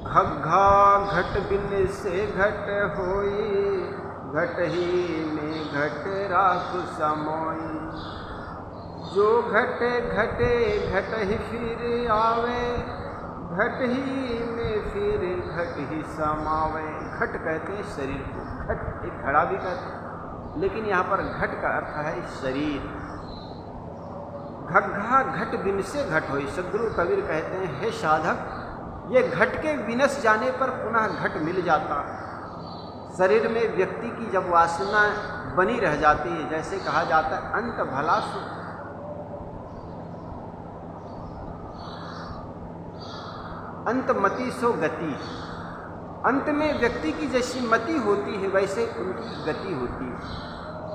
घग्घा घट बिन से घट होई, घट ही में घट राख समोई। जो घटे घटे घट ही फिर आवे, घट ही में फिर घट ही समावे। घट कहते हैं शरीर को, घट एक घड़ा भी कहते हैं, लेकिन यहाँ पर घट का अर्थ है शरीर। घग्घा घट बिन से घट होई। सद्गुरु कबीर कहते हैं, हे साधक, ये घट के विनश जाने पर पुनः घट मिल जाता। शरीर में व्यक्ति की जब वासना बनी रह जाती है, जैसे कहा जाता है अंत भला सो, अंत मति सो गति। अंत में व्यक्ति की जैसी मति होती है वैसे उनकी गति होती है।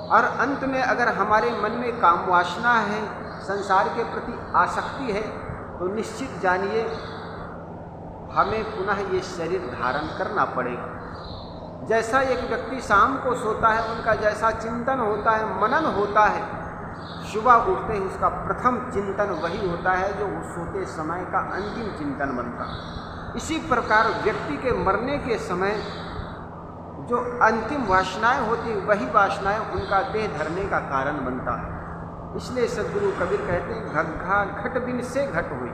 और अंत में अगर हमारे मन में काम वासना है, संसार के प्रति आसक्ति है, तो निश्चित जानिए हमें पुनः ये शरीर धारण करना पड़ेगा। जैसा एक व्यक्ति शाम को सोता है, उनका जैसा चिंतन होता है, मनन होता है, सुबह उठते ही उसका प्रथम चिंतन वही होता है जो उस सोते समय का अंतिम चिंतन बनता है। इसी प्रकार व्यक्ति के मरने के समय जो अंतिम वासनाएं होती है, वही वासनाएं उनका देह धरने का कारण बनता है। इसलिए सद्गुरु कबीर कहते हैं, घग्घा घट बिन से घट हुई।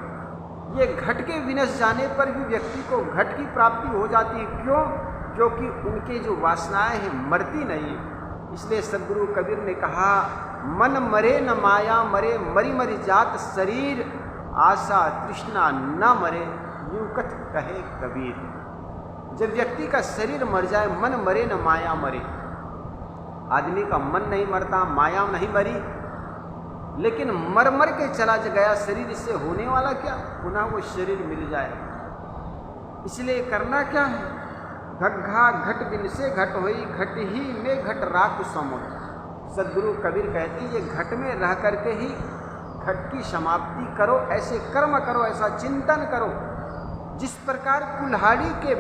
ये घट के विनश जाने पर भी व्यक्ति को घट की प्राप्ति हो जाती है। क्यों? क्योंकि उनके जो वासनाएं हैं मरती नहीं। इसलिए सद्गुरु कबीर ने कहा, मन मरे न माया मरे, मरी मरी जात शरीर, आशा तृष्णा न मरे, यूं कथ कहे कबीर। जब व्यक्ति का शरीर मर जाए, मन मरे न माया मरे। आदमी का मन नहीं मरता, माया नहीं मरी, लेकिन मर मर के चला गया शरीर। इससे होने वाला क्या? पुनः वो शरीर मिल जाए। इसलिए करना क्या है? घग्घा घट बिन से घट होई, घट ही में घट राख समोई। सद्गुरु कबीर कहते हैं, ये घट में रह करके ही घट की समाप्ति करो। ऐसे कर्म करो, ऐसा चिंतन करो जिस प्रकार कुल्हाड़ी के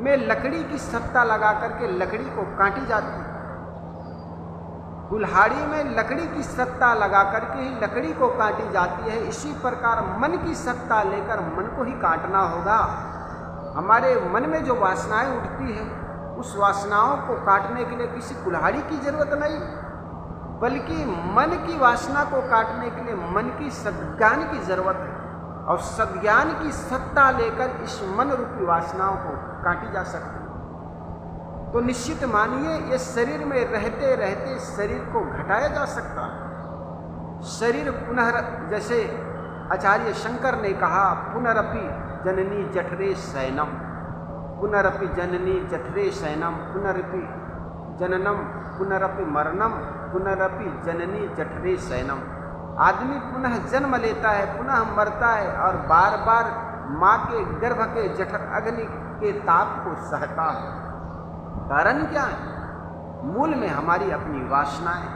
में लकड़ी की सत्ता लगा करके लकड़ी को काटी जाती है। कुल्हाड़ी में लकड़ी की सत्ता लगा करके ही लकड़ी को काटी जाती है। इसी प्रकार मन की सत्ता लेकर मन को ही काटना होगा। हमारे मन में जो वासनाएं उठती है, उस वासनाओं को काटने के लिए किसी कुल्हाड़ी की जरूरत नहीं, बल्कि मन की वासना को काटने के लिए मन की सद्ज्ञान की जरूरत है। और सद्ज्ञान की सत्ता लेकर इस मन रूपी वासनाओं को काटी जा सकती है। तो निश्चित मानिए, ये शरीर में रहते रहते शरीर को घटाया जा सकता है। शरीर पुनः, जैसे आचार्य शंकर ने कहा, पुनरपि जननी जठरे शयनम, पुनरपि जननी जठरे शयनम, पुनरपि जननम, पुनरपि मरणम, पुनरपि जननी जठरे शयनम। आदमी पुनः जन्म लेता है, पुनः मरता है और बार बार माँ के गर्भ के जठर अग्नि के ताप को सहता है। कारण क्या है? मूल में हमारी अपनी वासनाएं।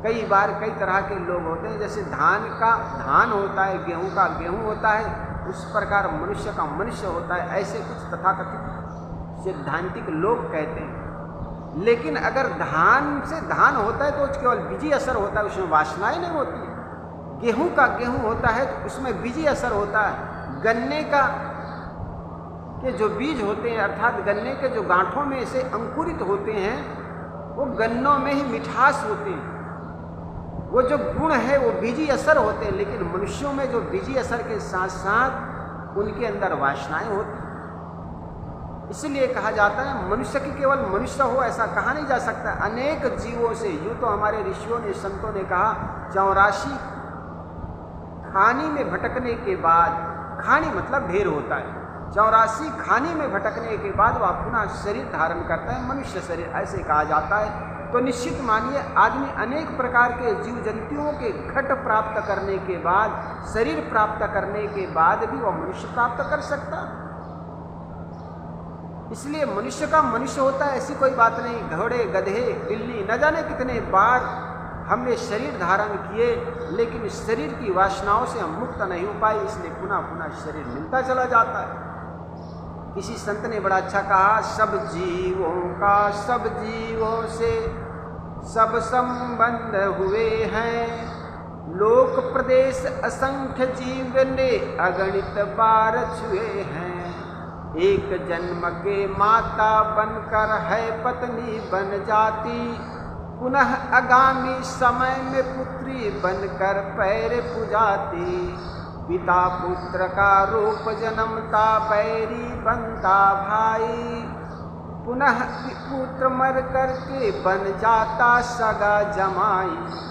कई बार कई तरह के लोग होते हैं, जैसे धान का धान होता है, गेहूं का गेहूं होता है, उस प्रकार मनुष्य का मनुष्य होता है। ऐसे कुछ तथाकथित सिद्धांतिक लोग कहते हैं। लेकिन अगर धान से धान होता है तो केवल बीजी असर होता है, उसमें वासनाएं नहीं होती है। गेहूं का गेहूं होता है तो उसमें बीजी असर होता है। गन्ने का के जो बीज होते हैं, अर्थात गन्ने के जो गांठों में से अंकुरित होते हैं, वो गन्नों में ही मिठास होते हैं। वो जो गुण है वो बीजी असर होते हैं। लेकिन मनुष्यों में जो बीजी असर के साथ साथ उनके अंदर वासनाएं होती हैं। इसलिए कहा जाता है, मनुष्य की केवल मनुष्य हो ऐसा कहा नहीं जा सकता। अनेक जीवों से, यूँ तो हमारे ऋषियों ने, संतों ने कहा, 84 खानी में भटकने के बाद, खानी मतलब ढेर होता है, 84 खानी में भटकने के बाद वह पुनः शरीर धारण करता है, मनुष्य शरीर, ऐसे कहा जाता है। तो निश्चित मानिए, आदमी अनेक प्रकार के जीव जंतुओं के घट प्राप्त करने के बाद, शरीर प्राप्त करने के बाद भी वह मनुष्य प्राप्त कर सकता। इसलिए मनुष्य का मनुष्य होता है, ऐसी कोई बात नहीं। घोड़े, गधे, बिल्ली, न जाने कितने बार हमने शरीर धारण किए, लेकिन शरीर की वासनाओं से हम मुक्त नहीं हो पाए, इसलिए पुनः पुनः शरीर मिलता चला जाता है। किसी संत ने बड़ा अच्छा कहा, सब जीवों का सब जीवों से सब संबंध हुए हैं, लोक प्रदेश असंख्य जीव ने अगणित बार छुए हैं। एक जन्म के माता बनकर है पत्नी बन जाती, पुनः आगामी समय में पुत्री बनकर पैर पुजाती। पिता पुत्र का रूप जन्मता, बैरी बनता भाई, पुनः पुत्र मर करके बन जाता सगा जमाई।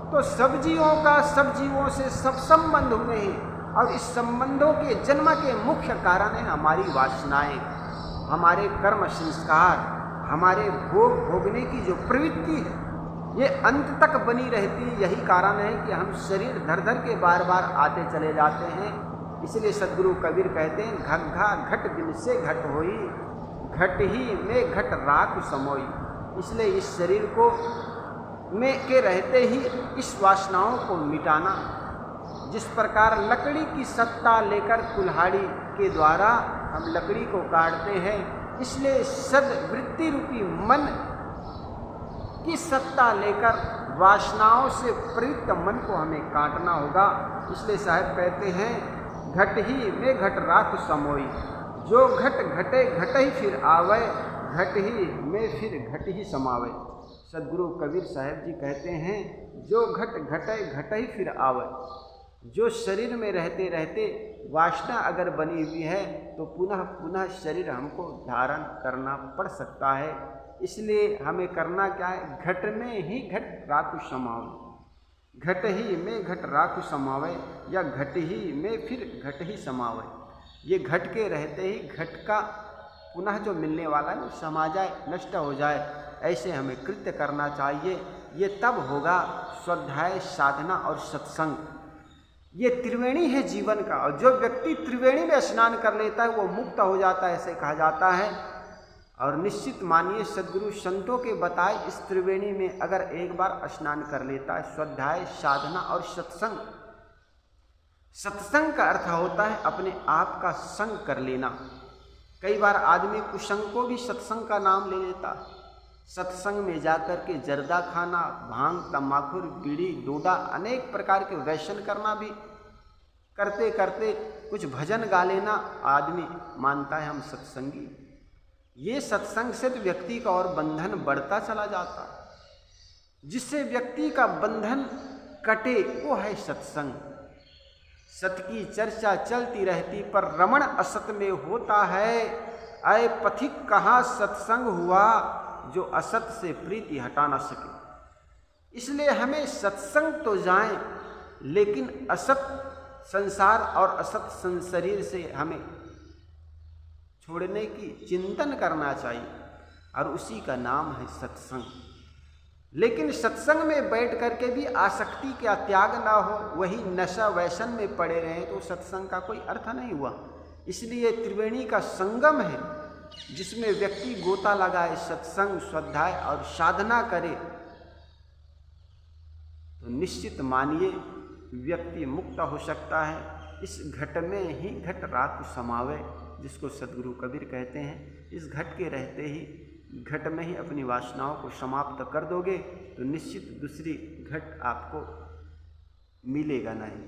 तो सब जीवों का सब जीवों से सब संबंध हुए हैं, और इस संबंधों के जन्म के मुख्य कारण है हमारी वासनाएं, हमारे कर्म संस्कार, हमारे भोग भोगने की जो प्रवृत्ति है, ये अंत तक बनी रहती है। यही कारण है कि हम शरीर धर धर के बार बार आते चले जाते हैं। इसलिए सद्गुरु कबीर कहते हैं, घग्घा घट दिन से घट होई, घट ही में घट राख समोई। इसलिए इस शरीर को में के रहते ही इस वासनाओं को मिटाना, जिस प्रकार लकड़ी की सत्ता लेकर कुल्हाड़ी के द्वारा हम लकड़ी को काटते हैं, इसलिए सद्वृत्ति रूपी मन की सत्ता लेकर वासनाओं से प्रयुक्त मन को हमें काटना होगा। इसलिए साहब कहते हैं, घट ही में घट राख समोई, जो घट घटे घट ही फिर आवे, घट ही में फिर घट ही समावे। सद्गुरु कबीर साहब जी कहते हैं, जो घट घटे घट ही फिर आवे। जो शरीर में रहते रहते वासना अगर बनी हुई है तो पुनः पुनः शरीर हमको धारण करना पड़ सकता है। इसलिए हमें करना क्या है, घट में ही घट राखु समावे, घट ही में घट राखु समावे, या घट ही में फिर घट ही समावे। ये घट के रहते ही घट का पुनः जो मिलने वाला है वो समा जाए, नष्ट हो जाए, ऐसे हमें कृत्य करना चाहिए। ये तब होगा स्वाध्याय, साधना और सत्संग। ये त्रिवेणी है जीवन का, और जो व्यक्ति त्रिवेणी में स्नान कर लेता है वो मुक्त हो जाता है, ऐसे कहा जाता है। और निश्चित मानिए, सद्गुरु संतों के बताए इस त्रिवेणी में अगर एक बार स्नान कर लेता है, स्वाध्याय, साधना और सत्संग। सत्संग का अर्थ होता है अपने आप का संग कर लेना। कई बार आदमी कुसंग को भी सत्संग का नाम ले लेता है। सत्संग में जाकर के जर्दा खाना, भांग, तम्बाकू, बीड़ी, डोडा, अनेक प्रकार के व्यसन करना भी करते करते कुछ भजन गा लेना, आदमी मानता है हम सत्संगी। ये सत्संग से तो व्यक्ति का और बंधन बढ़ता चला जाता, जिससे व्यक्ति का बंधन कटे वो है सत्संग। सत की चर्चा चलती रहती पर रमण असत में होता है, अय पथिक कहाँ सत्संग हुआ जो असत से प्रीति हटा न सके। इसलिए हमें सत्संग तो जाएं, लेकिन असत संसार और असत शरीर से हमें छोड़ने की चिंतन करना चाहिए, और उसी का नाम है सत्संग। लेकिन सत्संग में बैठ करके भी आसक्ति का त्याग ना हो, वही नशा व्यसन में पड़े रहें, तो सत्संग का कोई अर्थ नहीं हुआ। इसलिए त्रिवेणी का संगम है, जिसमें व्यक्ति गोता लगाए, सत्संग, स्वाध्याय और साधना करे, तो निश्चित मानिए व्यक्ति मुक्त हो सकता है। इस घट में ही घट राख समावे, जिसको सद्गुरु कबीर कहते हैं। इस घट के रहते ही घट में ही अपनी वासनाओं को समाप्त कर दोगे तो निश्चित दूसरी घट आपको मिलेगा नहीं।